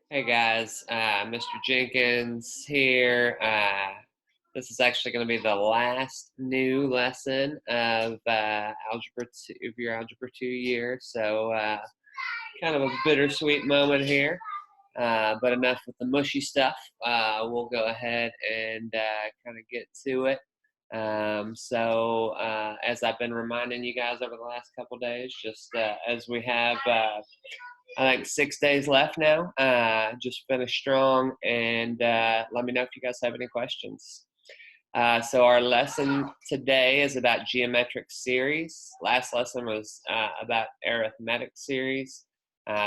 Hey guys, Mr. Jenkins here. This is actually going to be the last new lesson of Algebra 2, of your Algebra 2 year. So kind of a bittersweet moment here, but enough with the mushy stuff. We'll go ahead and kind of get to it. As I've been reminding you guys over the last couple days, just as we have I think 6 days left now. Just finish strong, and let me know if you guys have any questions. So our lesson today is about geometric series. Last lesson was about arithmetic series,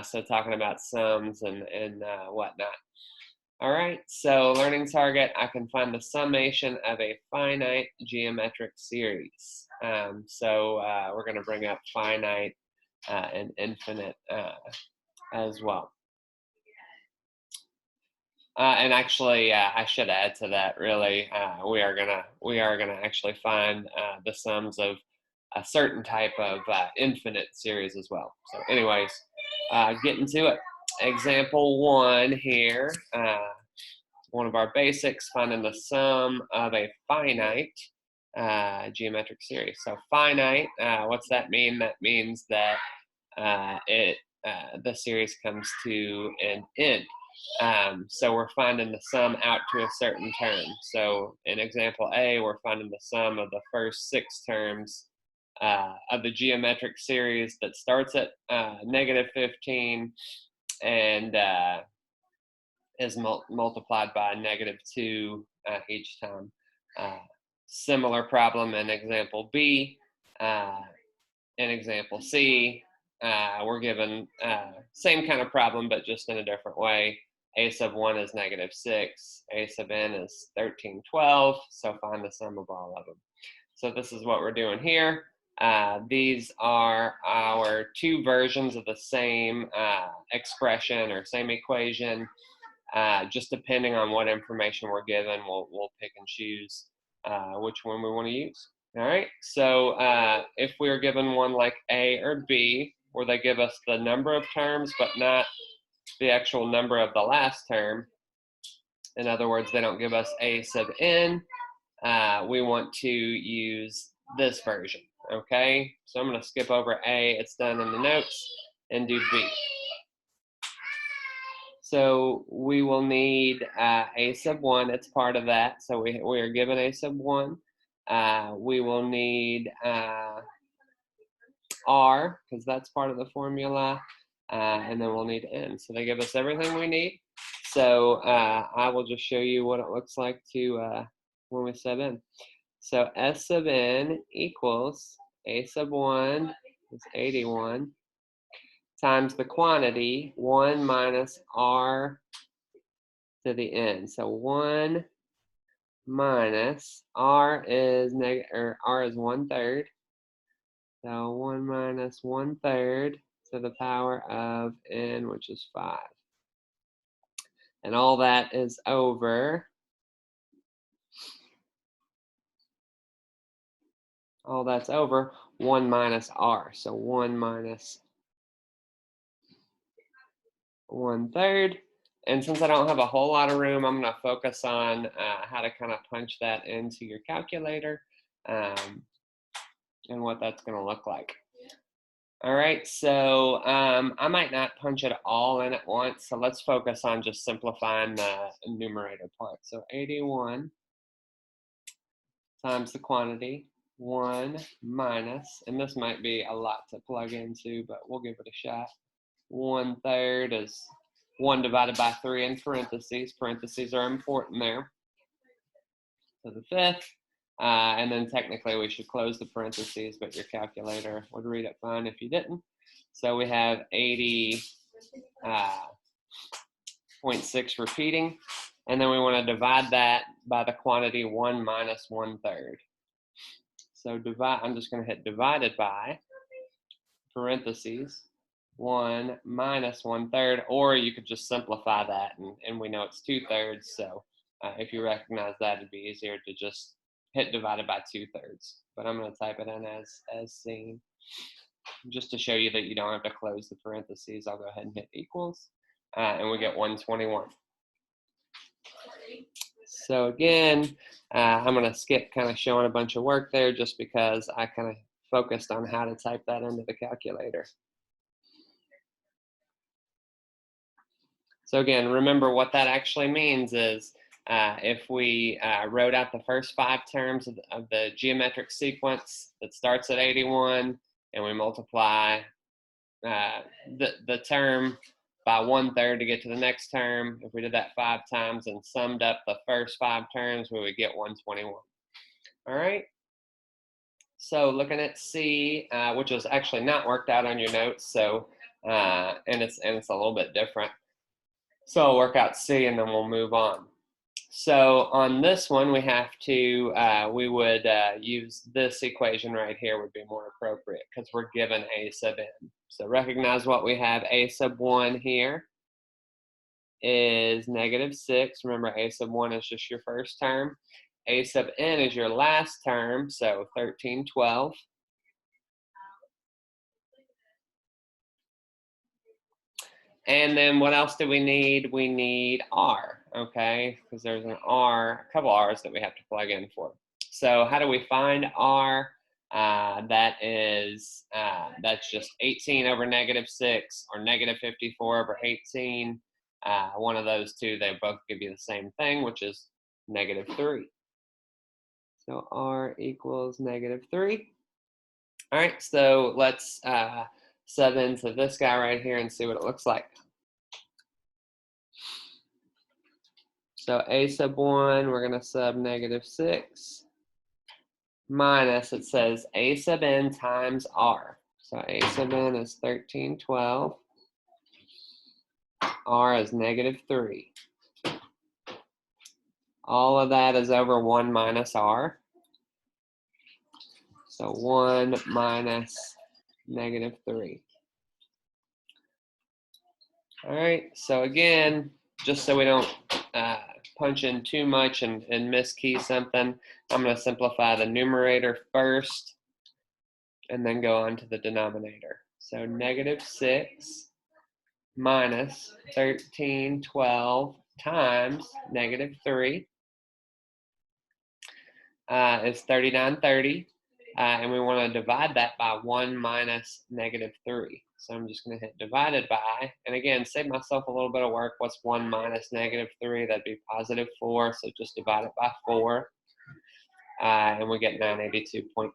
so talking about sums and whatnot. All right, so learning target, I can find the summation of a finite geometric series. We're going to bring up finite and infinite as well. And actually, I should add to that. Really, we are gonna actually find the sums of a certain type of infinite series as well. So, anyways, getting to it. Example 1 here. One of our basics, finding the sum of a finite geometric series. So, finite. What's that mean? That means that the series comes to an end. So we're finding the sum out to a certain term. So in example A, we're finding the sum of the first 6 terms of the geometric series that starts at -15 and is multiplied by -2 each time. Similar problem in example B. In example C, we're given same kind of problem, but just in a different way. A sub 1 is -6, a sub n is 13, 12, so find the sum of all of them. So this is what we're doing here. These are our 2 versions of the same expression or same equation. Just depending on what information we're given, we'll pick and choose which one we want to use. All right, so if we are given one like A or B, where they give us the number of terms but not the actual number of the last term, in other words, they don't give us A sub n, we want to use this version, okay? So I'm going to skip over A, it's done in the notes, and do B. So we will need A sub 1, it's part of that, so we are given A sub 1. We will need R, because that's part of the formula, and then we'll need N. So they give us everything we need. So I will just show you what it looks like to when we sub in. So S sub N equals A sub 1 is 81 times the quantity 1 minus R to the N. So 1 minus R is R is 1/3. So 1 minus 1/3 to the power of n, which is 5. And all that is over, all that's over 1 minus R. So 1 minus 1/3. And since I don't have a whole lot of room, I'm going to focus on how to kind of punch that into your calculator and what that's going to look like. All right, so I might not punch it all in at once, so let's focus on just simplifying the numerator part. So 81 times the quantity, 1 minus, and this might be a lot to plug into, but we'll give it a shot. 1/3 is 1 divided by 3 in parentheses. Parentheses are important there. So the 5th. And then technically we should close the parentheses, but your calculator would read it fine if you didn't. So we have 80.6 repeating, and then we want to divide that by the quantity 1 minus 1/3. So I'm just going to hit divided by parentheses 1 minus 1/3, or you could just simplify that, and we know it's 2/3. So if you recognize that, it'd be easier to just hit divided by 2/3, but I'm going to type it in as seen. Just to show you that you don't have to close the parentheses, I'll go ahead and hit equals. and we get 121. So again, I'm going to skip kind of showing a bunch of work there just because I kind of focused on how to type that into the calculator. So again, remember what that actually means is if we wrote out the first 5 terms of the geometric sequence that starts at 81 and we multiply the term by 1/3 to get to the next term, if we did that 5 times and summed up the first 5 terms, we would get 121. All right. So looking at C, which was actually not worked out on your notes, so and it's a little bit different. So I'll work out C and then we'll move on. So on this one, we have to, we would use this equation right here would be more appropriate because we're given A sub n. So recognize what we have. A sub 1 here is -6. Remember, A sub 1 is just your first term. A sub n is your last term, so 1312. And then what else do we need? We need R, okay? Because there's an R, a couple R's that we have to plug in for. So how do we find R? That's just 18 over -6 or -54 over 18. One of those two, they both give you the same thing, which is -3. So R equals -3. All right, so let's sub into this guy right here and see what it looks like. So A sub 1, we're going to sub -6 minus, it says A sub n times R. So A sub n is 1312. R is -3. All of that is over 1 minus R. So 1 minus -3. All right, so again, just so we don't punch in too much and miskey something, I'm going to simplify the numerator first and then go on to the denominator. So -6 minus 1312 times -3 is 3930. And we want to divide that by 1 minus -3. So I'm just going to hit divided by, and again, save myself a little bit of work. What's 1 minus -3? That'd be +4, so just divide it by 4, and we get 982.5.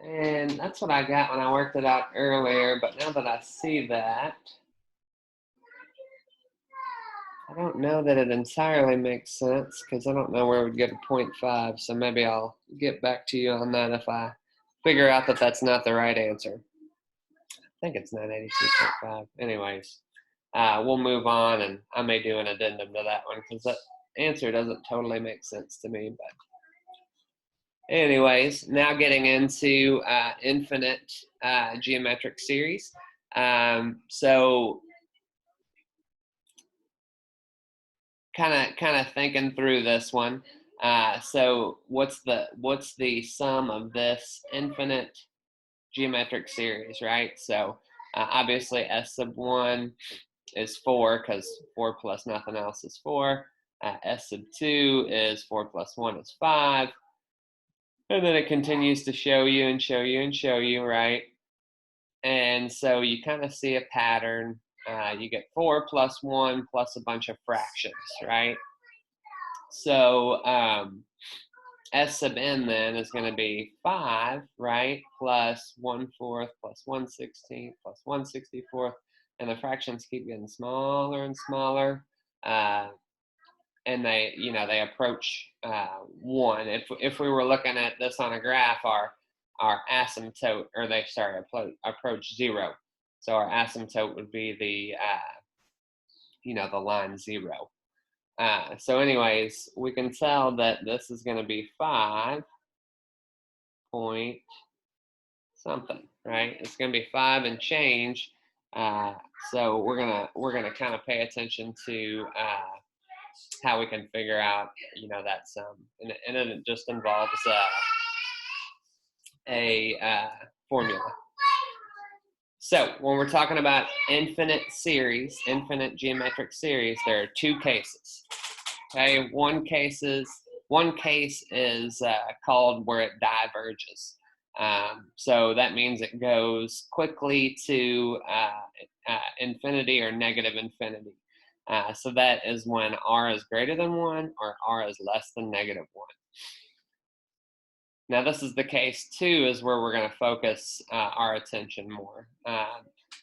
And that's what I got when I worked it out earlier, but now that I see that, I don't know that it entirely makes sense because I don't know where we'd get a 0.5, so maybe I'll get back to you on that if I figure out that that's not the right answer. I think it's 982.5. Anyways, we'll move on, and I may do an addendum to that one because that answer doesn't totally make sense to me, but anyways, now getting into infinite geometric series. So kind of thinking through this one. So what's the sum of this infinite geometric series, right? So obviously S sub 1 is 4 because 4 plus nothing else is 4. S sub 2 is 4 plus 1 is 5. And then it continues to show you and show you and show you, right? And so you kind of see a pattern. You get 4 plus 1 plus a bunch of fractions, right? So S sub n then is going to be 5, right? Plus 1/4 plus 1/16 plus 1/64. And the fractions keep getting smaller and smaller. And they approach 1. If we were looking at this on a graph, our asymptote, or they approach 0. So our asymptote would be the the line 0. So anyways, we can tell that this is going to be 5.6 something, right? It's going to be 5 and change. So we're gonna kind of pay attention to how we can figure out, that sum, and it just involves a formula. So when we're talking about infinite geometric series, there are two cases. Okay, one case is called where it diverges. So that means it goes quickly to infinity or negative infinity. So that is when r is greater than 1 or r is less than negative 1. Now this is the case 2 is where we're going to focus our attention more.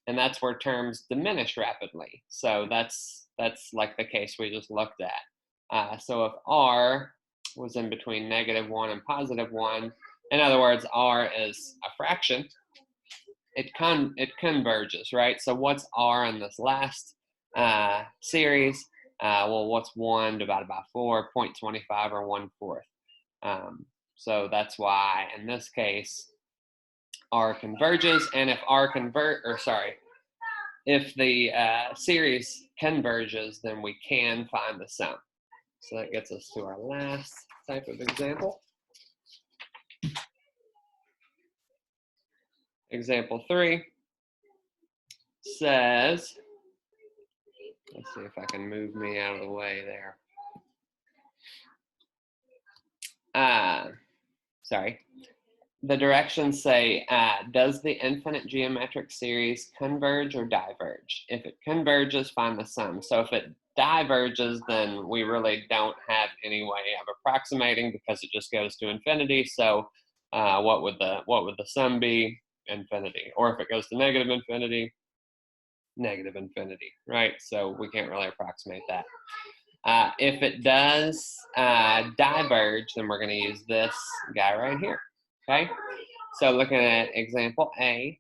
And that's where terms diminish rapidly. So that's like the case we just looked at. So if r was in between negative 1 and positive 1, in other words, r is a fraction, it converges, right? So what's r in this last series? Well, what's 1 divided by 4? 0.25 or 1/4. So that's why in this case, r converges, and if the series converges, then we can find the sum. So that gets us to our last type of example. Example 3 says, let's see if I can move me out of the way there. Sorry. The directions say, does the infinite geometric series converge or diverge? If it converges, find the sum. So if it diverges, then we really don't have any way of approximating because it just goes to infinity. So what would the sum be? Infinity. Or if it goes to negative infinity, right? So we can't really approximate that. If it does diverge, then we're going to use this guy right here. Okay, so looking at example A,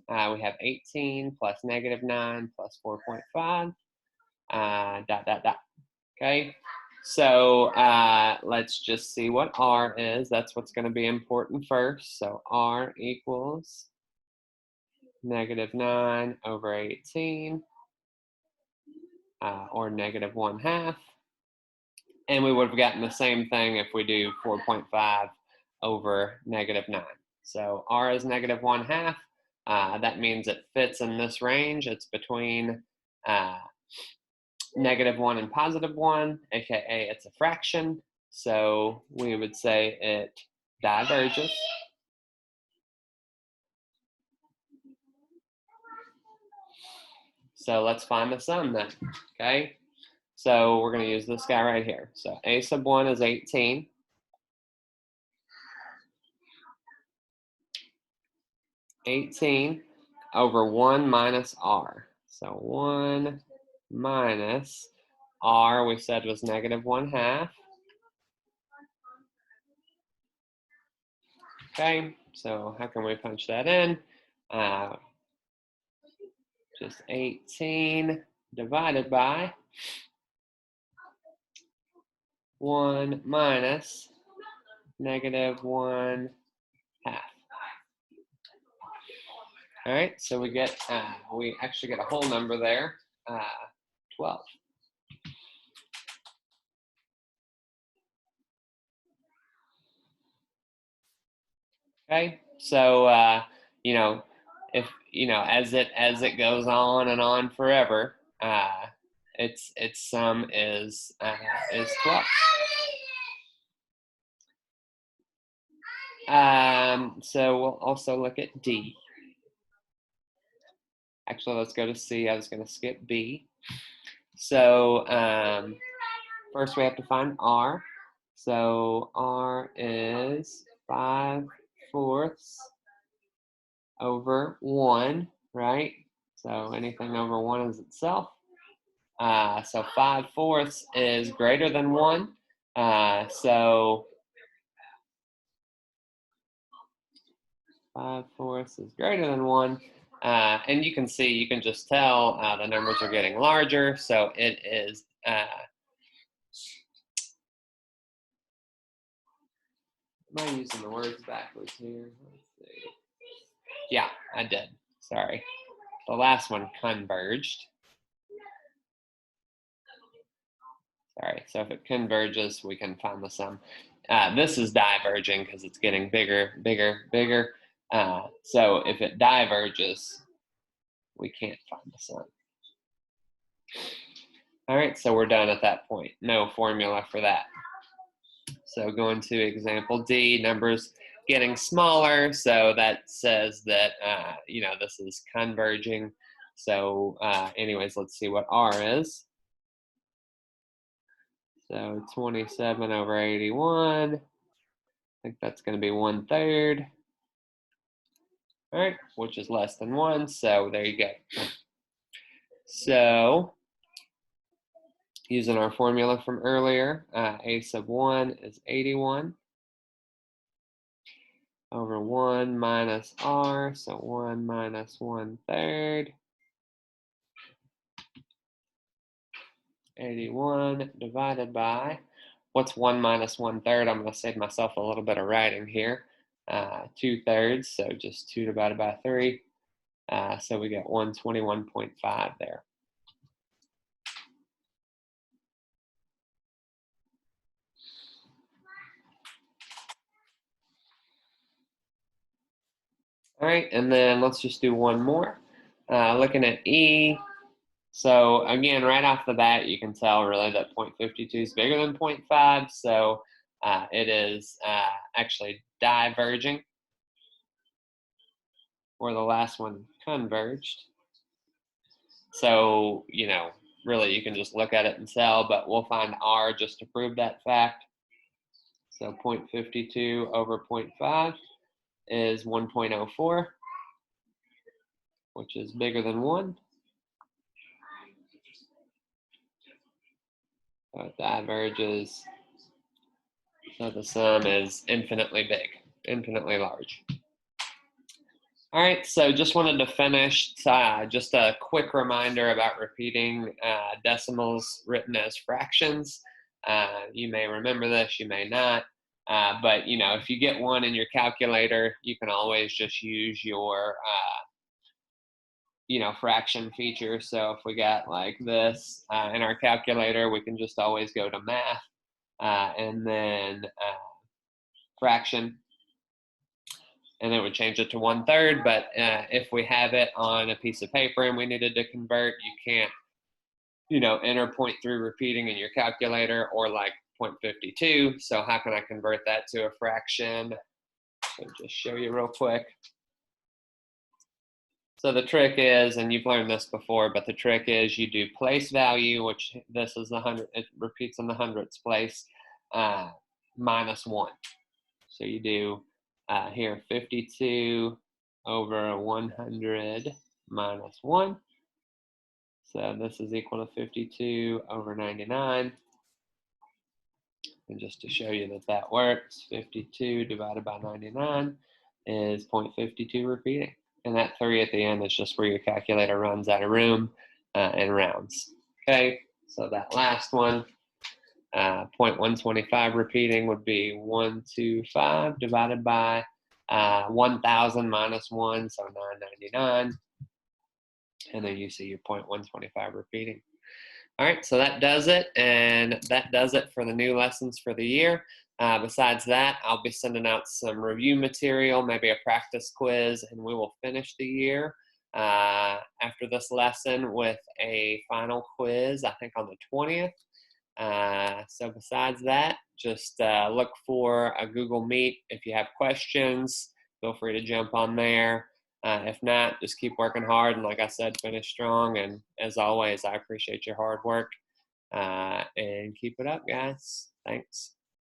we have 18 plus negative 9 plus 4.5, Okay, so let's just see what r is. That's what's going to be important first. So r equals negative 9 over 18, or negative 1/2. And we would have gotten the same thing if we do 4.5 over negative 9. So r is negative 1/2. That means it fits in this range. It's between negative 1 and positive 1, aka it's a fraction. So we would say it diverges. So let's find the sum then, okay? So we're going to use this guy right here. So a sub 1 is 18. Over 1 minus r. So 1 minus r, we said was negative 1/2. Okay, so how can we punch that in? Just 18 divided by 1 minus negative 1/2. All right, so we actually get a whole number there, 12. Okay, so if as it goes on and on forever, its sum is 12. So we'll also look at D. Actually, let's go to C. I was going to skip B. So first we have to find R. So R is 5/4 over 1, right? So anything over 1 is itself. So 5/4 is greater than 1. So 5/4 is greater than 1. And you can see, you can just tell the numbers are getting larger. So it is, am I using the words backwards here? Let's see. I did. Sorry. The last one converged. Sorry, so if it converges, we can find the sum. This is diverging because it's getting bigger, bigger, bigger. So if it diverges, we can't find the sum. All right, so we're done at that point. No formula for that. So going to example D, numbers getting smaller. So that says that, this is converging. So anyways, let's see what R is. So 27 over 81. I think that's going to be 1/3. All right, which is less than 1. So there you go. So using our formula from earlier, a sub 1 is 81 over 1 minus r. So 1 minus 1/3. 81 divided by, what's 1 minus 1/3? I'm going to save myself a little bit of writing here. 2/3, so just 2 divided by 3. So we get 121.5 there. All right, and then let's just do one more. Looking at E, so again, right off the bat, you can tell really that 0.52 is bigger than 0.5, so it is actually diverging, or the last one converged. So, really you can just look at it and tell, but we'll find R just to prove that fact. So 0.52 over 0.5 is 1.04, which is bigger than 1. So it diverges. So the sum is infinitely big, infinitely large. All right, so just wanted to finish just a quick reminder about repeating decimals written as fractions. You may remember this, you may not, but if you get one in your calculator, you can always just use your fraction feature. So if we got like this in our calculator, we can just always go to math and then fraction, and then we change it to 1/3. But if we have it on a piece of paper and we needed to convert, you can't, enter 0.3 repeating in your calculator or like 0.52. So how can I convert that to a fraction? So just show you real quick. So the trick is, and you've learned this before, but the trick is you do place value, which this is the 100, it repeats in the hundredths place, minus 1. So you do here 52 over 100 minus 1. So this is equal to 52 over 99. And just to show you that that works, 52 divided by 99 is 0.52 repeating. And that 3 at the end is just where your calculator runs out of room and rounds. Okay, so that last one, 0.125 repeating would be 125 divided by 1,000 minus 1, so 999. And then you see your 0.125 repeating. All right, so that does it, and that does it for the new lessons for the year. Besides that, I'll be sending out some review material, maybe a practice quiz, and we will finish the year after this lesson with a final quiz, I think on the 20th. So besides that, just look for a Google Meet. If you have questions, feel free to jump on there. If not, just keep working hard, and like I said, finish strong. And as always, I appreciate your hard work, and keep it up, guys. Thanks.